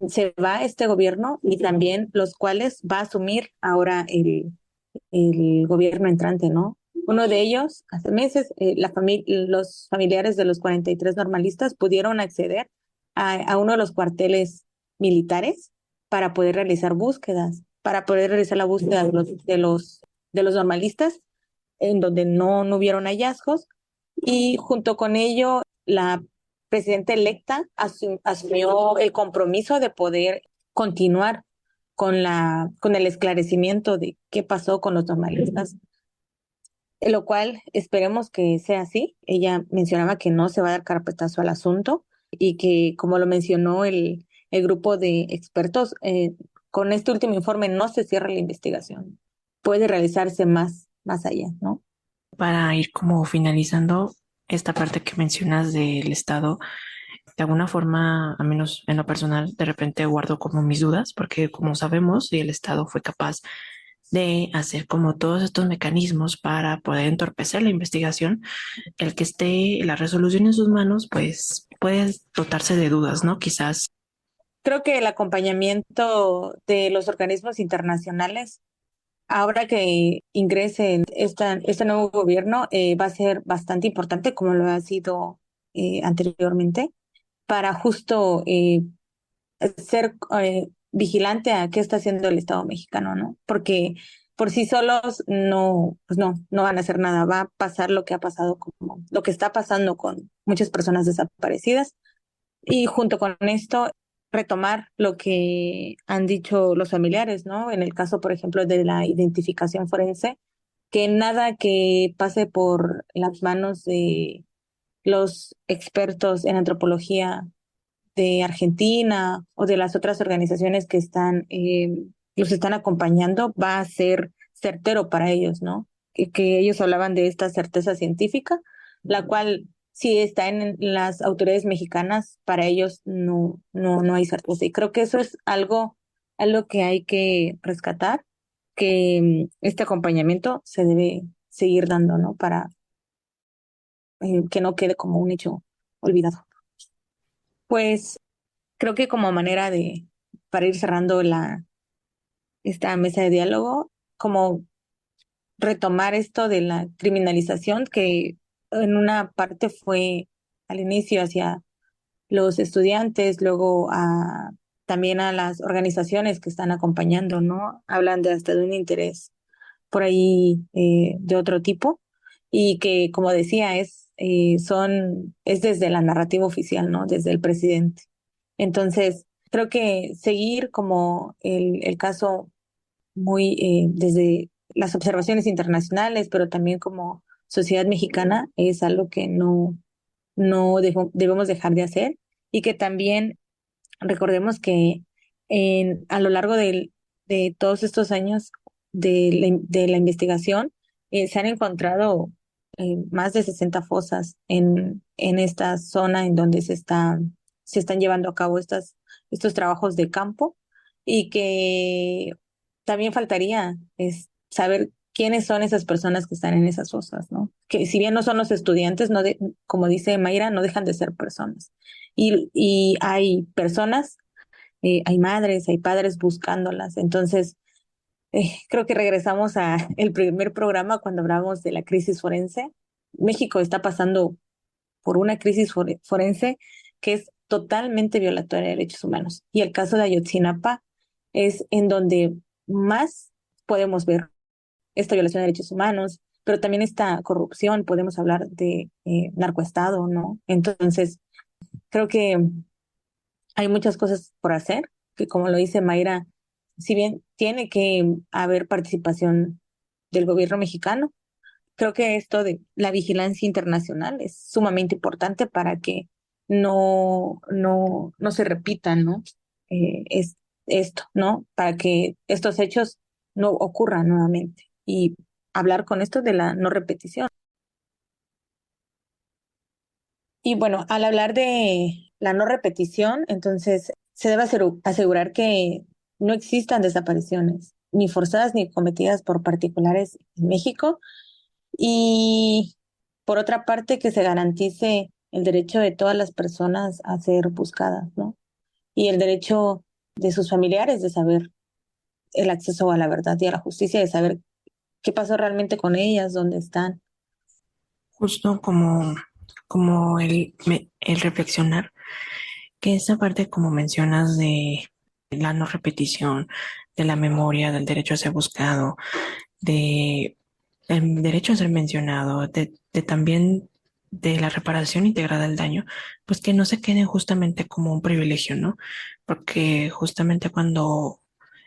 se va este gobierno, y también los cuales va a asumir ahora el gobierno entrante, ¿no? Uno de ellos, hace meses, los familiares de los 43 normalistas pudieron acceder a uno de los cuarteles militares para poder realizar búsquedas, para poder realizar la búsqueda de los normalistas, en donde no hubieron hallazgos, y junto con ello, la presidenta electa asumió el compromiso de poder continuar con el esclarecimiento de qué pasó con los normalistas, lo cual esperemos que sea así. Ella mencionaba que no se va a dar carpetazo al asunto, y que, como lo mencionó el grupo de expertos, con este último informe no se cierra la investigación. Puede realizarse más allá, ¿no? Para ir como finalizando esta parte que mencionas del Estado, de alguna forma, al menos en lo personal, de repente guardo como mis dudas, porque como sabemos, si el Estado fue capaz de hacer como todos estos mecanismos para poder entorpecer la investigación, el que esté la resolución en sus manos, pues puede dotarse de dudas, ¿no? Quizás. Creo que el acompañamiento de los organismos internacionales, ahora que ingrese este nuevo gobierno, va a ser bastante importante, como lo ha sido anteriormente, para justo ser vigilante a qué está haciendo el Estado mexicano, ¿no? Porque por sí solos pues no van a hacer nada. Va a pasar lo que ha pasado, como lo que está pasando con muchas personas desaparecidas. Y junto con esto, retomar lo que han dicho los familiares, ¿no? En el caso, por ejemplo, de la identificación forense, que nada que pase por las manos de los expertos en antropología de Argentina o de las otras organizaciones que los están acompañando va a ser certero para ellos, ¿no? Que ellos hablaban de esta certeza científica, la cual si está en las autoridades mexicanas, para ellos no hay certeza. Y creo que eso es algo que hay que rescatar, que este acompañamiento se debe seguir dando, ¿no? Para que no quede como un hecho olvidado. Pues creo que como manera para ir cerrando esta mesa de diálogo, como retomar esto de la criminalización, que en una parte fue al inicio hacia los estudiantes, luego también a las organizaciones que están acompañando, ¿no? Hablan de hasta de un interés por ahí de otro tipo, y que, como decía, es desde la narrativa oficial, ¿no? Desde el presidente. Entonces, creo que seguir como el caso muy desde las observaciones internacionales, pero también como sociedad mexicana, es algo que no debemos dejar de hacer, y que también recordemos que a lo largo de todos estos años de la investigación, se han encontrado más de 60 fosas en esta zona en donde se están llevando a cabo estos trabajos de campo, y que también faltaría saber quiénes son esas personas que están en esas fosas, ¿no? Que si bien no son los estudiantes, como dice Mayra, no dejan de ser personas. Y hay personas, hay madres, hay padres buscándolas. Entonces, creo que regresamos a el primer programa cuando hablamos de la crisis forense. México está pasando por una crisis forense que es totalmente violatoria de derechos humanos. Y el caso de Ayotzinapa es en donde más podemos ver esta violación de derechos humanos, pero también esta corrupción, podemos hablar de narcoestado, ¿no? Entonces, creo que hay muchas cosas por hacer, que como lo dice Mayra, si bien tiene que haber participación del gobierno mexicano, creo que esto de la vigilancia internacional es sumamente importante para que no se repitan, ¿no? Es esto, ¿no? Para que estos hechos no ocurran nuevamente y hablar con esto de la no repetición. Y bueno, al hablar de la no repetición, entonces se debe asegurar que no existan desapariciones, ni forzadas ni cometidas por particulares en México. Y por otra parte, que se garantice el derecho de todas las personas a ser buscadas, ¿no? Y el derecho de sus familiares de saber el acceso a la verdad y a la justicia, de saber qué pasó realmente con ellas, dónde están. Justo como el reflexionar, que esa parte, como mencionas, de la no repetición, de la memoria, del derecho a ser buscado, de el derecho a ser mencionado, de también de la reparación integrada del daño, pues que no se queden justamente como un privilegio, ¿no? Porque justamente cuando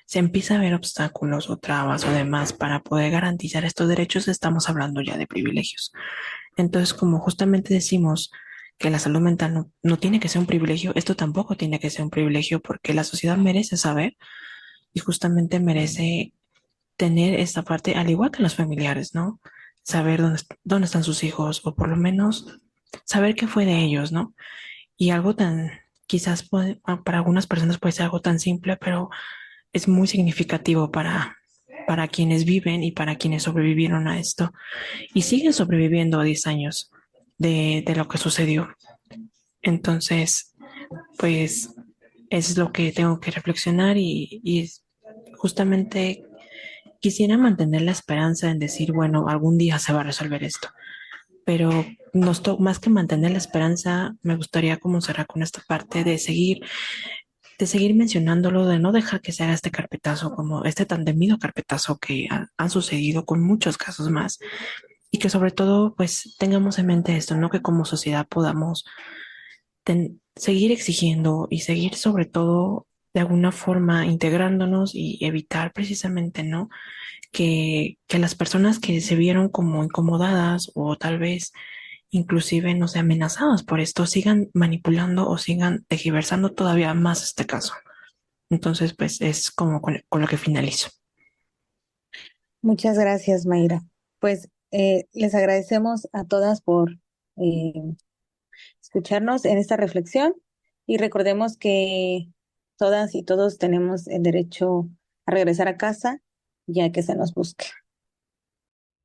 se empieza a ver obstáculos o trabas o demás para poder garantizar estos derechos, estamos hablando ya de privilegios. Entonces, como justamente decimos que la salud mental no tiene que ser un privilegio, esto tampoco tiene que ser un privilegio porque la sociedad merece saber y justamente merece tener esta parte, al igual que los familiares, ¿no? Saber dónde están sus hijos o por lo menos saber qué fue de ellos, ¿no? Y algo tan, quizás para algunas personas puede ser algo tan simple, pero es muy significativo para quienes viven y para quienes sobrevivieron a esto y siguen sobreviviendo a 10 años de lo que sucedió. Entonces, pues es lo que tengo que reflexionar y justamente quisiera mantener la esperanza en decir, bueno, algún día se va a resolver esto, pero más que mantener la esperanza, me gustaría como cerrar con esta parte de seguir mencionándolo, de no dejar que se haga este carpetazo, como este tan temido carpetazo que han sucedido con muchos casos más, y que sobre todo, pues, tengamos en mente esto, ¿no? Que como sociedad podamos seguir exigiendo y seguir sobre todo de alguna forma integrándonos y evitar precisamente, ¿no? Que las personas que se vieron como incomodadas o tal vez inclusive, no sé, amenazadas por esto, sigan manipulando o sigan tergiversando todavía más este caso. Entonces, pues es como con lo que finalizo. Muchas gracias, Mayra. Pues les agradecemos a todas por eh, escucharnos en esta reflexión y recordemos que todas y todos tenemos el derecho a regresar a casa ya que se nos busque.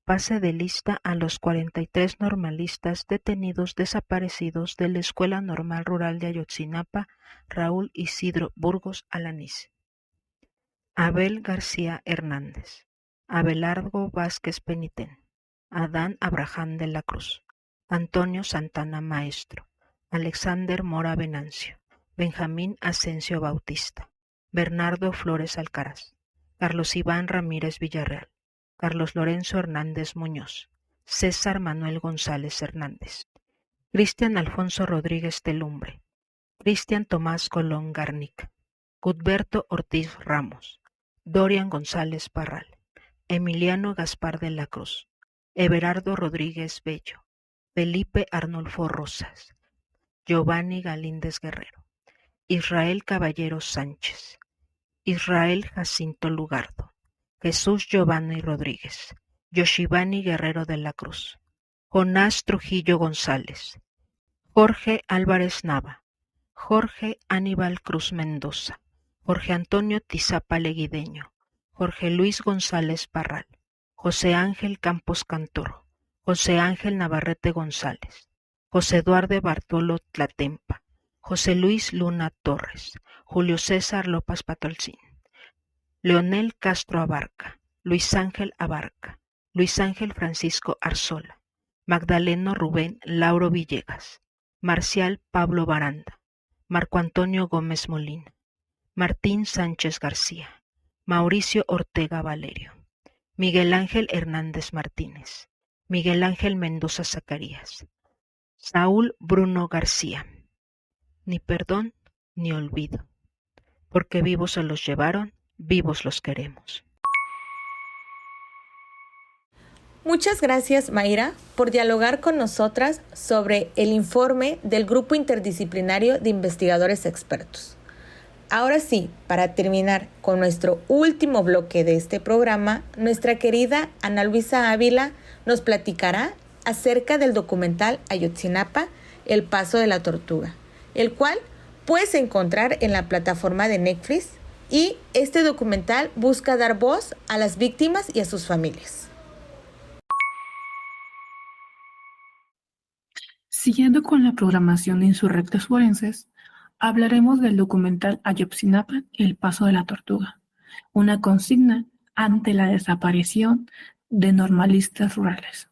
Pase de lista a los 43 normalistas detenidos desaparecidos de la Escuela Normal Rural de Ayotzinapa, Raúl Isidro Burgos Alanís. Abel García Hernández, Abelardo Vázquez Penitén, Adán Abraham de la Cruz, Antonio Santana Maestro, Alexander Mora Venancio, Benjamín Asensio Bautista, Bernardo Flores Alcaraz, Carlos Iván Ramírez Villarreal, Carlos Lorenzo Hernández Muñoz, César Manuel González Hernández, Cristian Alfonso Rodríguez Telumbre, Cristian Tomás Colón Garnica, Gutberto Ortiz Ramos, Dorian González Parral, Emiliano Gaspar de la Cruz, Everardo Rodríguez Bello, Felipe Arnulfo Rosas, Giovanni Galíndez Guerrero, Israel Caballero Sánchez, Israel Jacinto Lugardo, Jesús Giovanni Rodríguez, Yoshivani Guerrero de la Cruz, Jonás Trujillo González, Jorge Álvarez Nava, Jorge Aníbal Cruz Mendoza, Jorge Antonio Tizapa Leguideño, Jorge Luis González Parral, José Ángel Campos Cantor, José Ángel Navarrete González, José Eduardo Bartolo Tlatempa, José Luis Luna Torres, Julio César López Patolcín, Leonel Castro Abarca, Luis Ángel Abarca, Luis Ángel Francisco Arzola, Magdaleno Rubén Lauro Villegas, Marcial Pablo Baranda, Marco Antonio Gómez Molina, Martín Sánchez García, Mauricio Ortega Valerio, Miguel Ángel Hernández Martínez, Miguel Ángel Mendoza Zacarías, Saúl Bruno García. Ni perdón ni olvido, porque vivos se los llevaron, vivos los queremos. Muchas gracias, Mayra, por dialogar con nosotras sobre el informe del Grupo Interdisciplinario de Investigadores Expertos. Ahora sí, para terminar con nuestro último bloque de este programa, nuestra querida Ana Luisa Ávila nos platicará acerca del documental Ayotzinapa, El Paso de la Tortuga, el cual puedes encontrar en la plataforma de Netflix, y este documental busca dar voz a las víctimas y a sus familias. Siguiendo con la programación de Insurrectas Forenses, hablaremos del documental Ayotzinapa, El Paso de la Tortuga, una consigna ante la desaparición de normalistas rurales.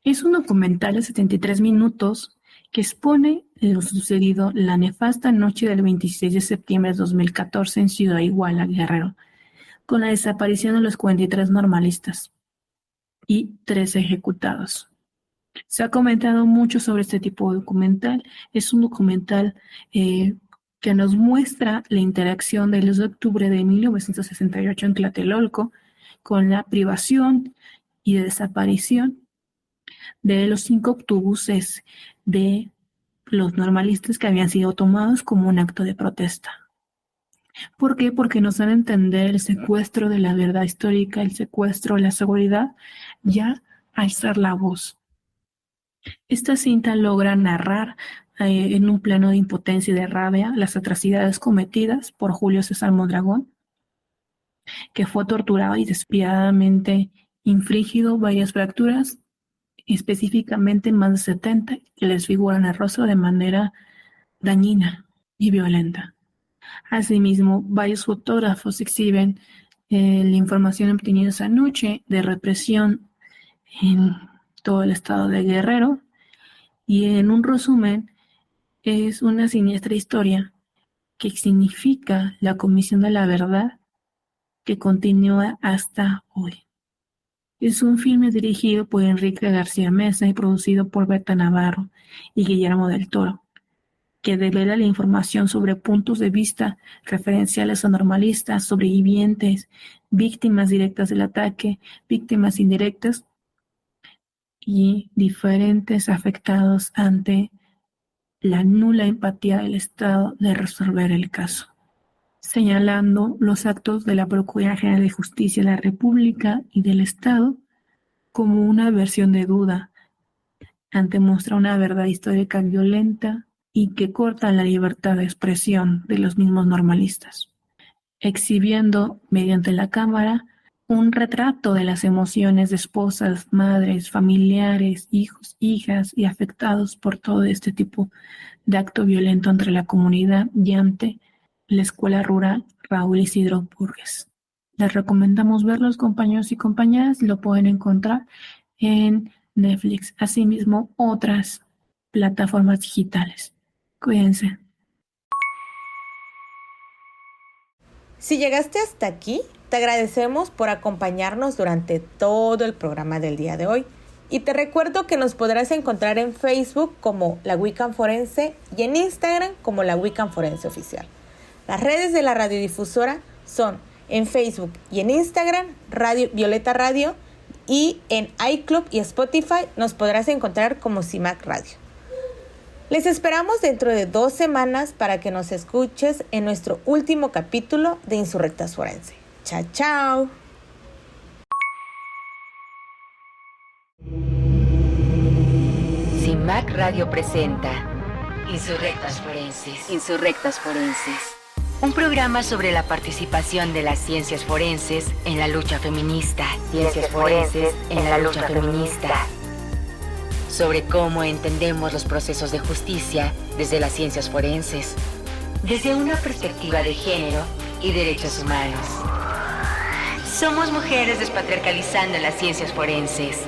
Es un documental de 73 minutos que expone lo sucedido la nefasta noche del 26 de septiembre de 2014 en Ciudad Iguala, Guerrero, con la desaparición de los 43 normalistas y 13 ejecutados. Se ha comentado mucho sobre este tipo de documental. Es un documental que nos muestra la interacción del 2 de octubre de 1968 en Tlatelolco con la privación y desaparición de los 5 autobuses de los normalistas que habían sido tomados como un acto de protesta. ¿Por qué? Porque nos dan a entender el secuestro de la verdad histórica, el secuestro de la seguridad, ya alzar la voz. Esta cinta logra narrar en un plano de impotencia y de rabia las atrocidades cometidas por Julio César Mondragón, que fue torturado y despiadadamente infligido varias fracturas, específicamente más de 70, que les figuran el rostro de manera dañina y violenta. Asimismo, varios fotógrafos exhiben la información obtenida esa noche de represión en todo el estado de Guerrero, y en un resumen es una siniestra historia que significa la comisión de la verdad que continúa hasta hoy. Es un filme dirigido por Enrique García Mesa y producido por Berta Navarro y Guillermo del Toro, que devela la información sobre puntos de vista referenciales a normalistas, sobrevivientes, víctimas directas del ataque, víctimas indirectas y diferentes afectados ante la nula empatía del Estado de resolver el caso, señalando los actos de la Procuraduría General de Justicia de la República y del Estado como una versión de duda ante mostrar una verdad histórica violenta y que corta la libertad de expresión de los mismos normalistas, exhibiendo mediante la cámara un retrato de las emociones de esposas, madres, familiares, hijos, hijas y afectados por todo este tipo de acto violento entre la comunidad y ante la Escuela Rural Raúl Isidro Burgues. Les recomendamos verlos, compañeros y compañeras, lo pueden encontrar en Netflix, asimismo otras plataformas digitales. Cuídense. Si llegaste hasta aquí, te agradecemos por acompañarnos durante todo el programa del día de hoy. Y te recuerdo que nos podrás encontrar en Facebook como La Wiccan Forense y en Instagram como La Wiccan Forense Oficial. Las redes de la radiodifusora son en Facebook y en Instagram, Radio Violeta Radio, y en iClub y Spotify nos podrás encontrar como CIMAC Radio. Les esperamos dentro de 2 semanas para que nos escuches en nuestro último capítulo de Insurrectas Forense. ¡Chao, chao! CIMAC Radio presenta Insurrectas Forenses. Insurrectas Forenses. Un programa sobre la participación de las ciencias forenses en la lucha feminista. Ciencias forenses en la lucha feminista. Sobre cómo entendemos los procesos de justicia desde las ciencias forenses, desde una perspectiva de género y derechos humanos. Somos mujeres despatriarcalizando las ciencias forenses.